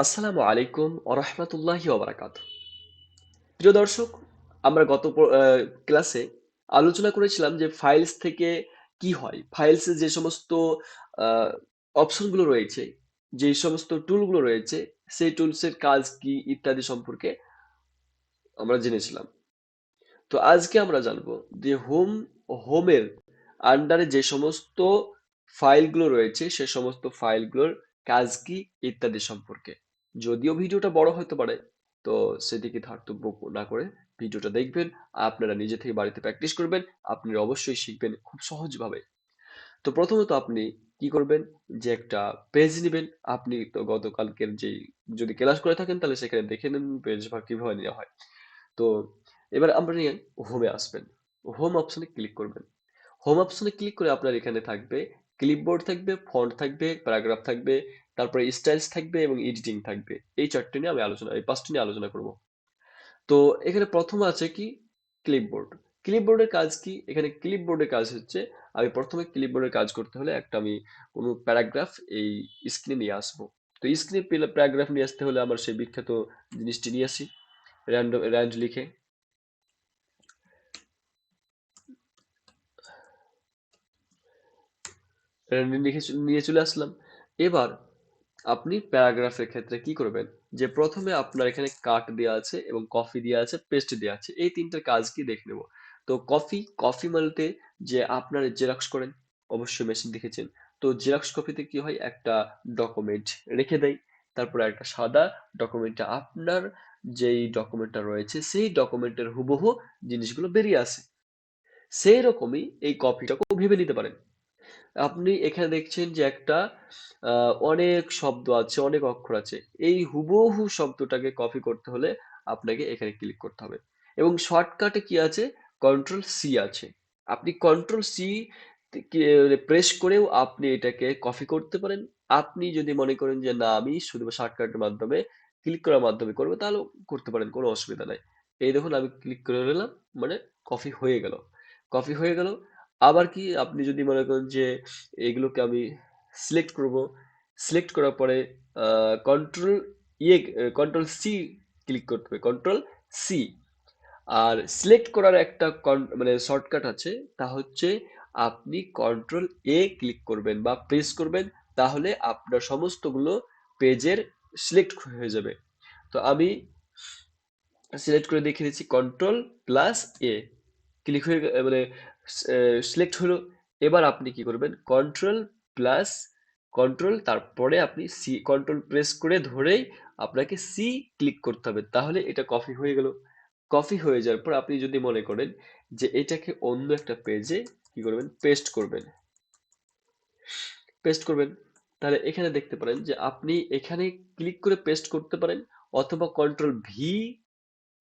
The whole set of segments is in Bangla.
আসসালামু আলাইকুম ওরহমতুল্লাহি ওবারাকাতু। প্রিয় দর্শক, আমরা ক্লাসে আলোচনা করেছিলাম যে ফাইলস থেকে কি হয়, ফাইলসে যে সমস্ত অপশনগুলো রয়েছে, যে সমস্ত টুলগুলো রয়েছে, সেই টুলসের কাজ কি ইত্যাদি সম্পর্কে আমরা জেনেছিলাম। তো আজকে আমরা জানবো যে হোমের আন্ডারে যে সমস্ত ফাইলগুলো রয়েছে সে সমস্ত ফাইলগুলোর কাজ কি ইত্যাদি সম্পর্কে। যদিও ভিডিওটা বড় হতে পারে, তো সেদিকে ধর্তব্য না করে ভিডিওটা দেখবেন, আপনারা নিজে থেকে বাড়িতে প্র্যাকটিস করবেন, আপনারা অবশ্যই শিখবেন খুব সহজভাবে। তো প্রথমত আপনি কি করবেন, যে একটা পেজ নেবেন। আপনি তো গতকালকের যেই যদি ক্লাস করে থাকেন তাহলে সেখানে দেখে নেন পেজ বা কিভাবে নেওয়া হয়। তো এবার আপনি হোমে আসবেন, হোম অপশনে ক্লিক করবেন। হোম অপশনে ক্লিক করে আপনার এখানে থাকবে ক্লিপবোর্ড, থাকবে ফন্ট, থাকবে প্যারাগ্রাফ, থাকবে তারপরে স্টাইলস থাকবে এবং এডিটিং থাকবে। এই চারটে নিয়ে আমি আলোচনা, এই পাঁচটি নিয়ে আলোচনা করব। তো এখানে প্রথম আছে কি, ক্লিপবোর্ড। ক্লিপবোর্ডের কাজ কি? এখানে ক্লিপবোর্ডের কাজ হচ্ছে, আমি প্রথমে ক্লিপবোর্ডের কাজ করতে হলে আমি কোনো প্যারাগ্রাফ এই স্ক্রিনে নিয়ে আসবো। তো স্ক্রিনে প্যারাগ্রাফ নিয়ে আসতে হলে আমার সেই বিখ্যাত জিনিসটি নিয়ে আসি, র্যান্ড লিখে নিয়ে চলে আসলাম। এবার আপনি প্যারাগ্রাফের ক্ষেত্রে কি করবেন, যে প্রথমে আপনার এখানে কাট দেওয়া আছে এবং কফি দেওয়া আছে, পেস্ট দেওয়া আছে, এই তিনটার কাজ কি দেখে নেব। তো কফি, কফি বলতে যে আপনার জেরক্স করেন, অবশ্যই মেশিন দেখেছেন। তো জেরক্স কপিতে কি হয়, একটা ডকুমেন্ট রেখে দেয়, তারপরে একটা সাদা ডকুমেন্টে আপনার যেই ডকুমেন্টটা রয়েছে সেই ডকুমেন্টের হুবহু জিনিসগুলো বেরিয়ে আসে। সেই রকমই এই কপিটাকেও ভেবে নিতে পারেন। আপনি এখানে দেখছেন যে একটা অনেক শব্দ আছে, অনেক অক্ষর আছে। এই হুবহু শব্দটাকে কপি করতে হলে আপনাকে এখানে ক্লিক করতে হবে। এবং শর্টকাটে কি আছে, কন্ট্রোল সি আছে। আপনি কন্ট্রোল সি প্রেস করেও আপনি এটাকে কপি করতে পারেন। আপনি যদি মনে করেন যে না, আমি শুধু শর্টকাটের মাধ্যমে ক্লিক করার মাধ্যমে করবো, তাহলেও করতে পারেন, কোনো অসুবিধা নাই। এই দেখুন আমি ক্লিক করে নিলাম, মানে কপি হয়ে গেল, কপি হয়ে গেল। আবার কি, আপনি যদি মনে করেন যে এগুলোকে আমি সিলেক্ট করব, সিলেক্ট করার পরে কন্ট্রোল ইয়ে কন্ট্রোল সি ক্লিক করতে হবে, কন্ট্রোল সি। আর সিলেক্ট করার একটা মানে শর্টকাট আছে, তা হচ্ছে আপনি কন্ট্রোল এ ক্লিক করবেন বা প্রেস করবেন, তাহলে আপনার সমস্তগুলো পেজের সিলেক্ট হয়ে যাবে। তো আমি সিলেক্ট করে দেখিয়ে দিচ্ছি, কন্ট্রোল প্লাস এ ক্লিক হয়ে মানে সিলেক্ট হলো। এবার আপনি কি করবেন, কন্ট্রোল প্লাস কন্ট্রোল, তারপরে আপনি সি, কন্ট্রোল প্রেস করে ধরেই আপনাকে সি ক্লিক করতে হবে, তাহলে এটা কপি হয়ে গেল। কপি হয়ে যাওয়ার পর আপনি যদি মনে করেন যে এটাকে অন্য একটা পেজে কি করবেন, পেস্ট করবেন, পেস্ট করবেন, তাহলে এখানে দেখতে পারেন যে আপনি এখানে ক্লিক করে পেস্ট করতে পারেন, অথবা কন্ট্রোল ভি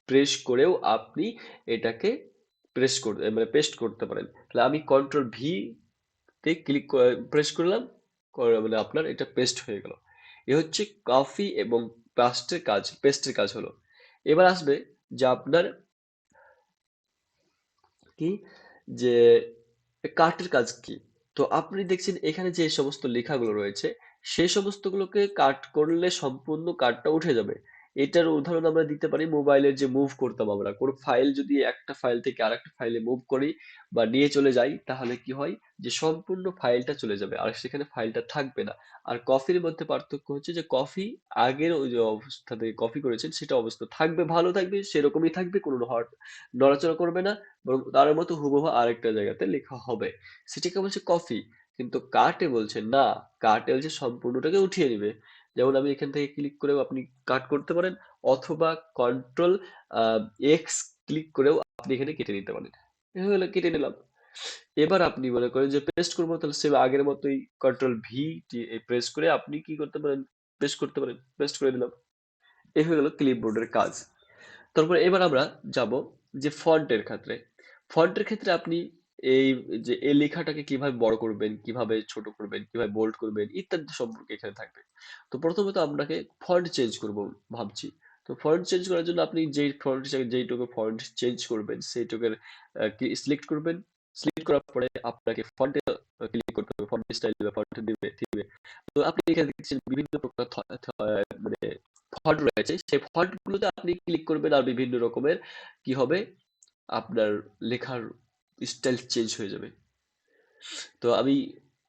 প্রেস করেও আপনি এটাকে মানে পেস্ট করতে পারেন। তাহলে আমি কন্ট্রোল ভি তে প্রেস করলাম, মানে আপনার এটা পেস্ট হয়ে গেল। এ হচ্ছে কপি এবং পেস্টের কাজ হলো। এবার আসবে যে আপনার কি, যে কার্টের কাজ কি। তো আপনি দেখছেন এখানে যে সমস্ত লেখাগুলো রয়েছে, সেই সমস্তগুলোকে কাট করলে সম্পূর্ণ কার্ডটা উঠে যাবে। এটার উদাহরণ আমরা দিতে পারি, মোবাইলের যে মুভ করতাম আমরা, কোনো ফাইল যদি একটা ফাইল থেকে আরেকটা ফাইলে মুভ করি বা নিয়ে চলে যাই, তাহলে কি হয়, যে সম্পূর্ণ ফাইলটা চলে যাবে আর সেখানে ফাইলটা থাকবে না। আর কফির মধ্যে পার্থক্য হচ্ছে যে কফি আগের ওই যে অবস্থা থেকে কপি করেছেন সেটা অবস্থা থাকবে, ভালো থাকবে, সেরকমই থাকবে, কোনো নড়াচড়া করবে না, বরং তার মতো হুবহু আরেকটা জায়গাতে লেখা হবে। সেটাকে বলছে কফি। কিন্তু কাটে বলছে না, কাটে বলছে সম্পূর্ণটাকে উঠিয়ে নিবে। যেমন আমি এখান থেকে ক্লিক করেও আপনি কাট করতে পারেন, অথবা কন্ট্রোল এক্স ক্লিক করেও আপনি এখানে কেটে নিতে পারেন। এভাবে হলো, কেটে নিলাম। এবার আপনি মনে করেন যে পেস্ট করবো, তাহলে সেম আগের মতোই কন্ট্রোল ভি প্রেস করে আপনি কি করতে পারেন, পেস্ট করতে পারেন, পেস্ট করে দিলাম। এই হয়ে গেল ক্লিপবোর্ডের কাজ। তারপর এবার আমরা যাব যে ফন্টের ক্ষেত্রে। ফন্টের ক্ষেত্রে আপনি এই যে এই লেখাটাকে কিভাবে বড় করবেন, কিভাবে ছোট করবেন, কিভাবে বোল্ড করবেন ইত্যাদি সম্পর্কে এখানে থাকবে। তো প্রথমত আপনাকে ফন্ট চেঞ্জ করব ভাবছি। তো ফন্ট চেঞ্জ করার জন্য আপনি যেই ফন্ট, যেইটুকু ফন্ট চেঞ্জ করবেন সেইটুকুর সিলেক্ট করবেন। সিলেক্ট করার পরে আপনাকে ফন্টে ক্লিক করতে হবে, ফন্ট স্টাইল বা ফন্ট দিবে থিমে। তো আপনি এখানে দেখছেন বিভিন্ন প্রকার মানে ফন্ট রয়েছে, সেই ফন্ট গুলোতে আপনি ক্লিক করবেন আর বিভিন্ন রকমের কি হবে, আপনার লেখার স্টাইল চেঞ্জ হয়ে যাবে। তো আমি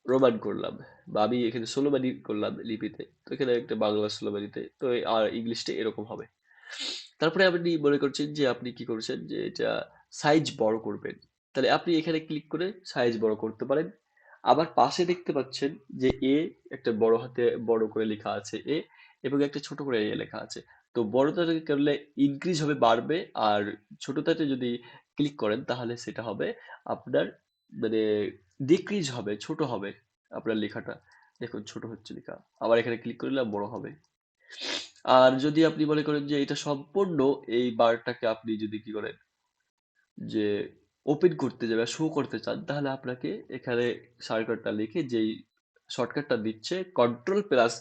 রোমান করলাম, বা আমি এখানে সোলোমানি করলাম লিপিতে, তো এখানে একটা বাংলা সোলোমানিতে, তো আর ইংলিশটা এরকম হবে। তারপরে আপনি মনে করছেন যে আপনি কি করছেন, যে এটা সাইজ বড় করবেন, তাহলে আপনি এখানে ক্লিক করে সাইজ বড় করতে পারেন। আবার পাশে দেখতে পাচ্ছেন যে এ, একটা বড় হাতে বড় করে লেখা আছে এ, এবং একটা ছোট করে এ লেখা আছে। তো বড়টাতে করলে ইনক্রিজ হবে, বাড়বে, আর ছোটটাতে যদি ক্লিক করেন তাহলে সেটা হবে আপনার মানে ডিক্রিজ হবে, ছোট হবে আপনার লেখাটা। দেখুন ছোট হচ্ছে লেখা, আবার এখানে ক্লিক করলে বড় হবে। আর যদি আপনি মনে করেন যে এটা সম্পূর্ণ, এই বারটাকে আপনি যদি কি করেন যে ওপেন করতে যাবে, শো করতে চান, তাহলে আপনাকে এখানে শর্টকাটটা লিখে যেই শর্টকাটটা দিচ্ছে control plus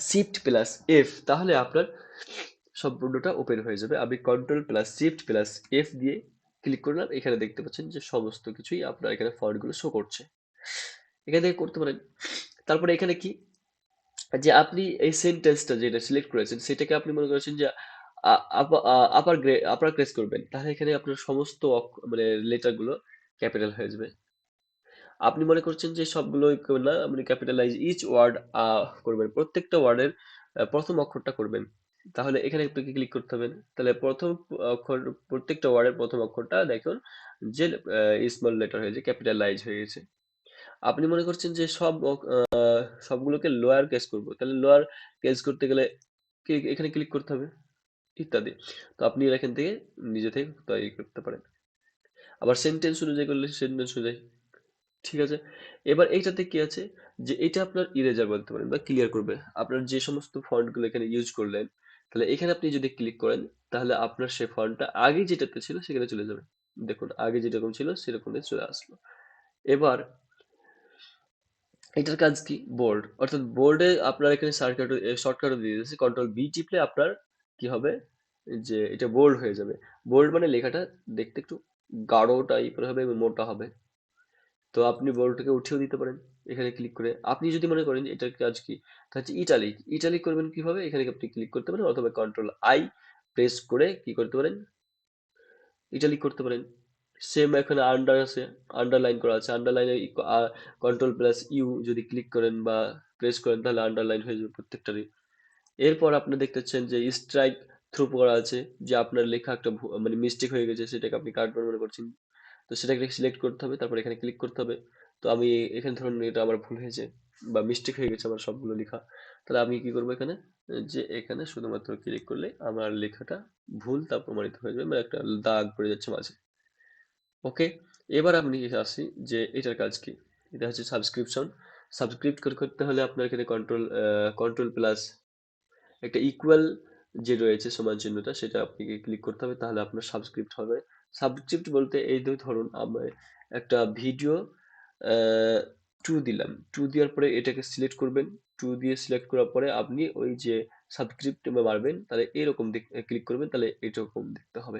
shift plus F, তাহলে আপনার সম্পূর্ণটা ওপেন হয়ে যাবে। আমি control plus shift plus F দিয়ে ক্লিক করলাম, এখানে দেখতে পাচ্ছেন যে সমস্ত কিছুই আপনার এখানে ফন্টগুলো শো করছে, এখান থেকে করতে পারেন। তারপরে এখানে কি, যে আপনি এই সেন্টেন্সটা যেটা সিলেক্ট করেছেন সেটাকে আপনি মনে করেছেন যে আপার কেস করবেন, তাহলে এখানে আপনার সমস্ত মানে লেটার গুলো ক্যাপিটাল হয়ে যাবে। আপনি মনে করছেন যে সবগুলো না, মানে ক্যাপিটালাইজ ইচ ওয়ার্ড করবেন, প্রত্যেকটা ওয়ার্ডের প্রথম অক্ষরটা করবেন, তাহলে এখানে আপনাকে ক্লিক করতে হবে। তাহলে প্রথম অক্ষর, প্রত্যেকটা ওয়ার্ডের প্রথম অক্ষরটা দেখুন যে স্মল লেটার হয়েছে, ক্যাপিটালাইজ হয়ে গেছে। আপনি মনে করছেন যে সবগুলোকে লোয়ার কেস করব, তাহলে লোয়ার কেস করতে গেলে এখানে ক্লিক করতে হবে, ইত্যাদি। তো আপনি এখান থেকে নিজে থেকে তৈরি করতে পারেন। আবার সেন্টেন্স অনুযায়ী করলে সেন্টেন্স অনুযায়ী, ঠিক আছে। এবার এইটাতে কি আছে, যে এটা আপনার ইরেজার বলতে পারেন বা ক্লিয়ার করবে আপনার যে সমস্ত ফন্ট গুলো এখানে ইউজ করলেন। তাহলে এখানে আপনি যদি ক্লিক করেন তাহলে আপনার সেই ফন্টটা আগে যেটাতে ছিল সেখানে চলে যাবে। দেখুন আগে যেরকম ছিল সেরকম চলে আসলো। এবার এটার কাজ কি, বোল্ড, অর্থাৎ বোল্ডে আপনার এখানে শর্টকাটও দিয়ে দিয়েছে, কন্ট্রোল বি টিপলে আপনার কি হবে, যে এটা বোল্ড হয়ে যাবে। বোল্ড মানে লেখাটা দেখতে একটু গাঢ় টাইপের হবে এবং মোটা হবে। তো আপনি বোল্ডটাকে উঠিয়েও দিতে পারেন এখানে ক্লিক করে। আপনি যদি মনে করেন যে এটার কাজ কি, তা হচ্ছে ইটালিক, ইটালিক করবেন কিভাবে, এখানে আপনি ক্লিক করতে পারেন অথবা কন্ট্রোল আই প্রেস করে কি করতে পারেন, ইটালিক করতে পারেন। সেম এখানে আন্ডার আছে, আন্ডারলাইন করা আছে, আন্ডারলাইনে কন্ট্রোল প্লাস ইউ যদি ক্লিক করেন বা প্রেস করেন তাহলে আন্ডারলাইন হয়ে যাবে প্রত্যেকটারই। এরপর আপনি দেখতে পাচ্ছেন যে স্ট্রাইক থ্রু করা আছে, যে আপনার লেখা একটা মানে মিস্টেক হয়ে গেছে, সেটাকে আপনি কাটবেন মনে করছেন, তো সেটাকে সিলেক্ট করতে হবে, তারপর এখানে ক্লিক করতে হবে। তো আমি এখানে ধরুন এটা আমার ভুল হয়েছে বা মিস্টেক হয়ে গেছে আমার সবগুলো লেখা, তাহলে আমি কি করবো এখানে, যে এখানে শুধুমাত্র ক্লিক করলে আমার লেখাটা ভুল তা প্রমাণিত হয়ে যাবে, মানে একটা দাগ পড়ে যাচ্ছে মাঝে। ওকে, এবার আপনি আসি যে এটার কাজ কি। এটা হচ্ছে সাবস্ক্রিপশন। সাবস্ক্রিপ্ট করতে হলে আপনার এখানে কন্ট্রোল প্লাস একটা ইকুয়াল যে রয়েছে সমান চিহ্নটা, সেটা আপনাকে ক্লিক করতে হবে, তাহলে আপনার সাবস্ক্রিপ্ট হবে। সাবস্ক্রিপ্ট বলতে এই ধরুন আমি একটা ভিডিও টু দিলাম, টু দেওয়ার পরে এটাকে সিলেক্ট করবেন, টু দিয়ে সিলেক্ট করার পরে আপনি ওই যে সাবস্ক্রিপ্ট মারবেন, তাহলে এরকম ক্লিক করবেন, তাহলে এরকম দেখতে হবে।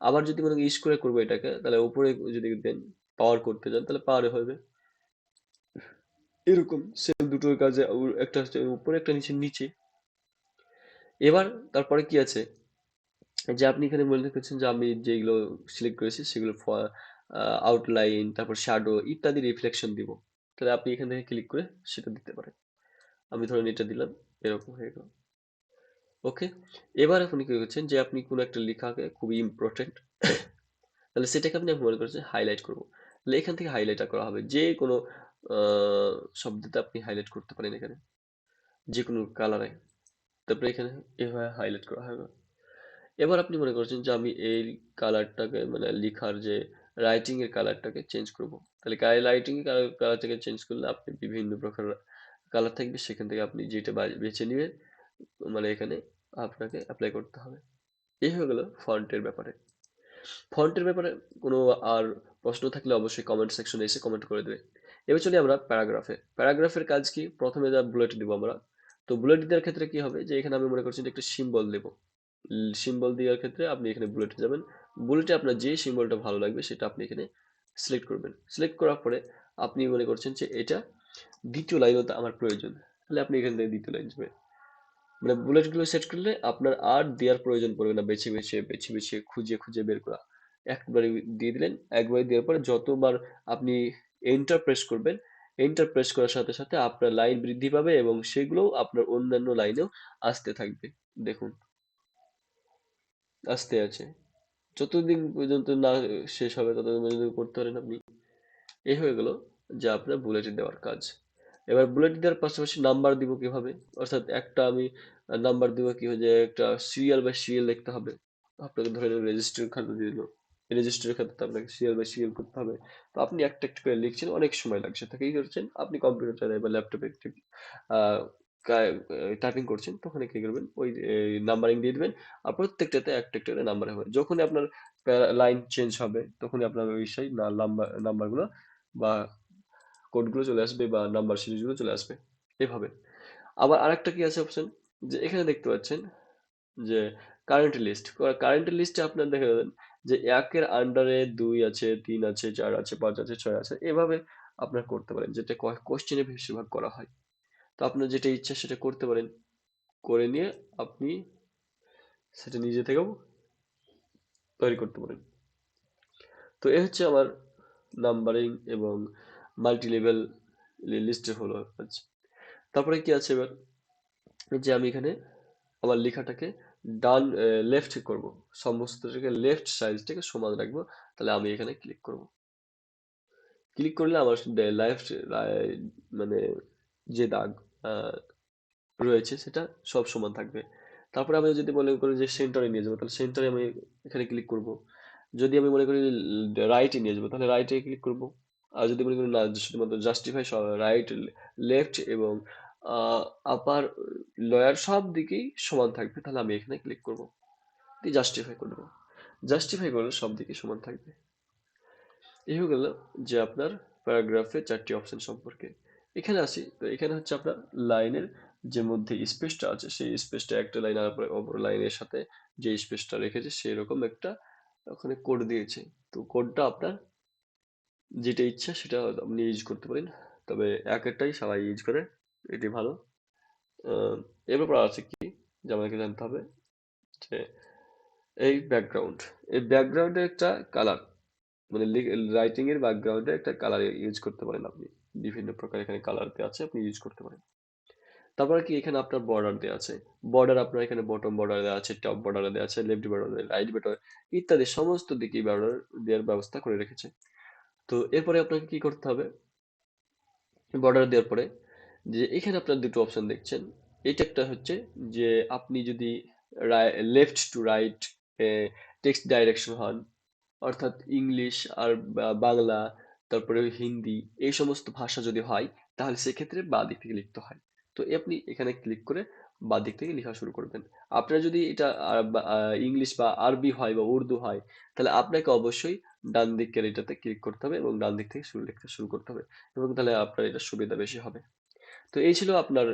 আবার যদি মনে করেন ইস করে করবো এটাকে, তাহলে উপরে যদি দেন, পাওয়ার করতে যান, তাহলে পাওয়ারে হবে এরকম। সেম দুটোর কাজে একটা হচ্ছে উপরে, একটা নিচে নিচে। এবার তারপরে কি আছে, যে আপনি এখানে মনে করছেন যে আমি যেগুলো সিলেক্ট করেছি সেগুলো আউটলাইন, তারপর শ্যাডো ইত্যাদি রিফ্লেকশন দিব, তাহলে আপনি এখান থেকে ক্লিক করে সেটা দিতে পারেন। আমি ধরেন এটা দিলাম, এরকম হয়ে গেল। ওকে, এবার আপনি কি করছেন, যে আপনি কোনো একটা লেখাকে খুবই ইম্পর্টেন্ট, তাহলে সেটাকে আপনি মনে করছেন হাইলাইট করব, তাহলে এখান থেকে হাইলাইট করা হবে, যে কোনো আহ, শব্দতে আপনি হাইলাইট করতে পারেন এখানে যে কোনো কালারে, তারপরে এখানে এভাবে হাইলাইট করা হবে। এবার আপনি মনে করছেন যে আমি এই কালারটাকে মানে লেখার যে রাইটিং এর কালারটাকে চেঞ্জ করব, তাহলে রাইটিং এর কালারটাকে চেঞ্জ করলে আপনি বিভিন্ন প্রকার কালার থাকবে, সেখান থেকে আপনি যেটা বেছে নেবেন, মানে এখানে আপনাকে অ্যাপ্লাই করতে হবে। এই হয়ে গেল ফন্টের ব্যাপারে। ফন্টের ব্যাপারে কোনো আর প্রশ্ন থাকলে অবশ্যই কমেন্ট সেকশনে এসে কমেন্ট করে দেবে। এবার চলি আমরা প্যারাগ্রাফে। প্যারাগ্রাফের কাজ কি, প্রথমে যা বুলেট দিব আমরা, তো বুলেট দেওয়ার ক্ষেত্রে কি হবে, যে এখানে আমি মনে করছি যে একটা সিম্বল দেবো, সিম্বল দেওয়ার ক্ষেত্রে আপনি এখানে বুলেটে যাবেন, বুলেটে আপনার যে সিম্বলটা ভালো লাগবে সেটা আপনি এখানে সিলেক্ট করবেন। সিলেক্ট করার পরে আপনি মনে করছেন যে এটা দ্বিতীয় লাইনও আমার প্রয়োজন, তাহলে আপনি এখান থেকে দ্বিতীয় লাইন যাবেন। মানে বুলেট গুলো সেট করলে আপনার আর দেওয়ার প্রয়োজন পড়বে না, বেছে বেছে খুঁজে খুঁজে বের করা। একবারে দিয়ে দিলেন। একবারে দেওয়ার পরে যতবার আপনি এন্টার প্রেস করবেন, এন্টার প্রেস করার সাথে সাথে আপনার লাইন বৃদ্ধি পাবে এবং সেগুলোও আপনার অন্যান্য লাইনেও আসতে থাকবে। দেখুন, আসতে আছে। যতদিন পর্যন্ত না শেষ হবে ততদিন পর্যন্ত করতে পারেন আপনি। এই হয়ে গেল যে আপনার বুলেটে দেওয়ার কাজ। এবার বুলেট দেওয়ার পাশাপাশি নাম্বার দিব কিভাবে, অর্থাৎ একটা আমি নাম্বার দিব কি, যে একটা সিরিয়াল বাই সিরিয়াল লিখতে হবে। আপনাকে ধরে রেজিস্টার খাতা দিয়ে দিল, রেজিস্টার খাতাতে আপনাকে সিরিয়াল বাই সিরিয়াল করতে হবে। তো আপনি একটা একটা করে লিখছেন, অনেক সময় লাগছে, তাকে কি করছেন আপনি কম্পিউটার চালায় বা ল্যাপটপে টাইপিং করছেন, তখন কি করবেন ওই নাম্বারিং দিয়ে দিবেন। আর প্রত্যেকটাতে একটা একটা করে নাম্বার হবে, যখনই আপনার লাইন চেঞ্জ হবে তখনই আপনার ওই সেই নাম্বারগুলো বা কোডগুলো চলে আসবে বা নাম্বার সিরিজগুলো চলে আসবে এভাবে। আবার আরেকটা কি আছে অপশন, যে এখানে দেখতে পাচ্ছেন যে কারেন্ট লিস্ট। কারেন্ট লিস্টে আপনার দেখা যাবেন যে একের আন্ডারে 2 আছে, 3 আছে, 4 আছে, 5 আছে, 6 আছে, এভাবে আপনার করতে পারেন, যেটা কোশ্চেনে বেশিরভাগ করা হয়। তো আপনার যেটা ইচ্ছা সেটা করতে পারেন, করে নিয়ে আপনি সেটা নিজে থেকেও তৈরি করতে পারেন। তো এ হচ্ছে আমার নাম্বারিং এবং মাল্টি লেভেল লিস্টের হলো কাজ। তারপরে কি আছে এবার, যে আমি এখানে আমার লেখাটাকে ডান লেফট করব, সমস্তটাকে লেফট সাইজটাকে সমান রাখবো। তাহলে আমি এখানে ক্লিক করব। ক্লিক করলে আমার লেফট মানে যে দাগ আহ, রয়েছে সেটা সব সমান থাকবে। তারপরে আমি যদি মনে করি যে সেন্টারে নিয়ে যাবো, তাহলে সেন্টারে আমি এখানে ক্লিক করব। যদি আমি মনে করি রাইটে নিয়ে যাবো, তাহলে রাইটে ক্লিক করব। আর যদি মনে করি না, শুধুমাত্র জাস্টিফাই রাইট, লেফট এবং আপার লয়ার সব দিকেই সমান থাকবে, তাহলে আমি এখানে ক্লিক করব, দিয়ে জাস্টিফাই করে দেবো। জাস্টিফাই করলে সব দিকে সমান থাকবে। এই হয়ে গেল যে আপনার প্যারাগ্রাফে 4টি অপশন সম্পর্কে। এখানে আসি, তো এখানে হচ্ছে আপনার লাইনের যে মধ্যে স্পেসটা আছে, সেই স্পেসটা একটা লাইন আর অপর লাইনের সাথে যে স্পেসটা রেখেছে সেই রকম একটা ওখানে কোড দিয়েছে। তো কোডটা আপনার যেটা ইচ্ছা সেটা আপনি ইউজ করতে পারেন, তবে এক একটাই সবাই ইউজ করে, এটি ভালো। এর ব্যাপার আছে কি, যে আমাকে জানতে হবে যে এই ব্যাকগ্রাউন্ড, এই ব্যাকগ্রাউন্ডে একটা কালার, মানে রাইটিং এর ব্যাকগ্রাউন্ডে একটা কালার ইউজ করতে পারেন আপনি। বিভিন্ন প্রকার এখানে কালার দেওয়া আছে, আপনি ইউজ করতে পারেন। তারপরে কি, এখানে আপনার বর্ডার দেওয়া আছে। বর্ডার আপনার এখানে বটম বর্ডার দেওয়া আছে, টপ বর্ডার দেওয়া আছে, লেফট বর্ডার, রাইট বর্ডার ইত্যাদি সমস্ত দিকেই বর্ডার দেওয়ার ব্যবস্থা করে রেখেছে। তো এরপরে আপনাকে কি করতে হবে, বর্ডার দেওয়ার পরে যে এখানে আপনার দুটো অপশন দেখছেন। এটা একটা হচ্ছে যে আপনি যদি left to right text direction হন, অর্থাৎ ইংলিশ আর বাংলা, তারপরে হিন্দি, এই সমস্ত ভাষা যদি হয় তাহলে সেক্ষেত্রে বাঁ দিক থেকে লিখতে হয়। তো আপনি এখানে ক্লিক করে বাঁ দিক থেকে লেখা শুরু করবেন। আপনার যদি এটা ইংলিশ বা আরবি হয় বা উর্দু হয়, তাহলে আপনাকে অবশ্যই ডান দিকের এটাতে ক্লিক করতে হবে এবং ডান দিক থেকে লিখতে শুরু করতে হবে, এবং তাহলে আপনার এটা সুবিধা বেশি হবে। তো এই ছিল আপনার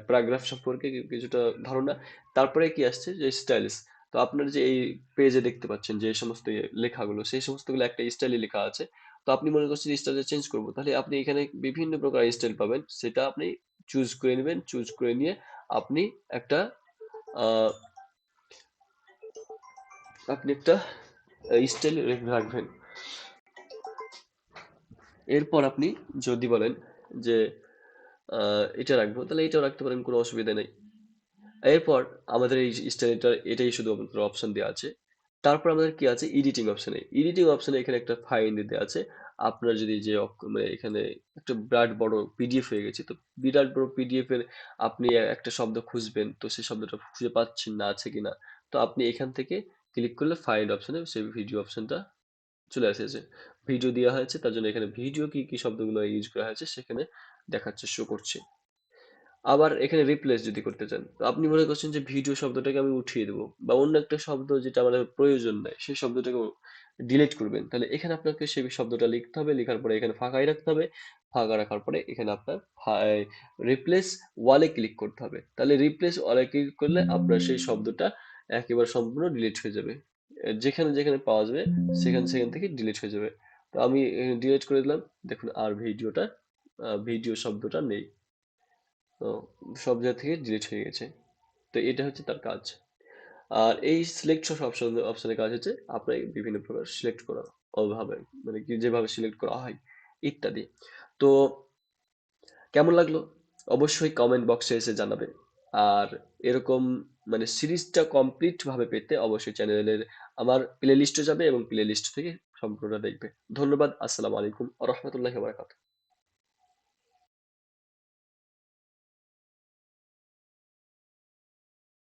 প্যারাগ্রাফ সম্পর্কে কিছুটা ধারণা। তারপরে কি আসছে যে স্টাইলস। তো আপনার যে এই পেজে দেখতে পাচ্ছেন যে সমস্ত লেখাগুলো, সেই সমস্তগুলো একটা স্টাইলে লেখা আছে। তো আপনি মনে করছেন স্টাইলটা চেঞ্জ করবো, তাহলে আপনি এখানে বিভিন্ন প্রকার স্টাইল পাবেন, সেটা আপনি চুজ করে নেবেন। চুজ করে নিয়ে আপনি একটা আহ, স্টাইল রাখবেন। এরপর আপনি যদি বলেন যে এটা রাখবো, তাহলে এটাও রাখতে পারেন, কোনো অসুবিধা নেই। এরপর আমাদের এই স্টাইলটা এটাই শুধুমাত্র অপশন দেওয়া আছে। তারপর আমাদের কি আছে, এডিটিং অপশনে। এডিটিং অপশনে এখানে একটা ফাইল দেওয়া আছে। আপনার যদি যে মানে এখানে একটা বিরাট বড় পিডিএফ হয়ে গেছে, তো বিরাট বড় পিডিএফ এর আপনি একটা শব্দ খুঁজবেন, তো সেই শব্দটা খুঁজে পাচ্ছেন না, আছে কিনা। তো আপনি এখান থেকে ক্লিক করলে ফাইল অপশনে সেই ভিডিও অপশনটা চলে এসেছে। ভিডিও দেওয়া হয়েছে, তার জন্য এখানে ভিডিও কি কি শব্দগুলো ইউজ করা হয়েছে সেখানে দেখাচ্ছে, শো করছে। আবার এখানে রিপ্লেস যদি করতে চান, তো আপনি মনে করছেন যে ভিডিও শব্দটাকে আমি উঠিয়ে দেবো বা অন্য একটা শব্দ যেটা আমাদের প্রয়োজন নাই সেই শব্দটাকে ডিলিট করবেন, তাহলে এখানে আপনাকে সেই শব্দটা লিখতে হবে। লেখার পরে এখানে ফাঁকাই রাখতে হবে। ফাঁকা রাখার পরে এখানে আপনার রিপ্লেস ওয়ালে ক্লিক করতে হবে। তাহলে রিপ্লেস ওয়ালে ক্লিক করলে আপনার সেই শব্দটা একেবারে সম্পূর্ণ ডিলিট হয়ে যাবে। যেখানে যেখানে পাওয়া যাবে সেখান সেখান থেকে ডিলিট হয়ে যাবে। তো আমি ডিলিট করে দিলাম। দেখুন আর ভিডিও শব্দটা নেই। তো সব জায়গা থেকে ডিলিট হয়ে গেছে। তো এটা হচ্ছে তার কাজ। আর এই সিলেক্ট সব অপশনের কাজ হচ্ছে আপনাকে বিভিন্ন প্রকার সিলেক্ট করা ওভাবে, মানে কি যেভাবে সিলেক্ট করা হয় ইত্যাদি। তো কেমন লাগলো অবশ্যই কমেন্ট বক্সে এসে জানাবে। আর এরকম মানে সিরিজটা কমপ্লিট ভাবে পেতে অবশ্যই চ্যানেলের আমার প্লে লিস্টে যাবে এবং প্লে লিস্ট থেকে সম্পূর্ণটা দেখবে। ধন্যবাদ। আসসালামু আলাইকুম ওয়া রাহমাতুল্লাহি ওয়া বারাকাতুহু।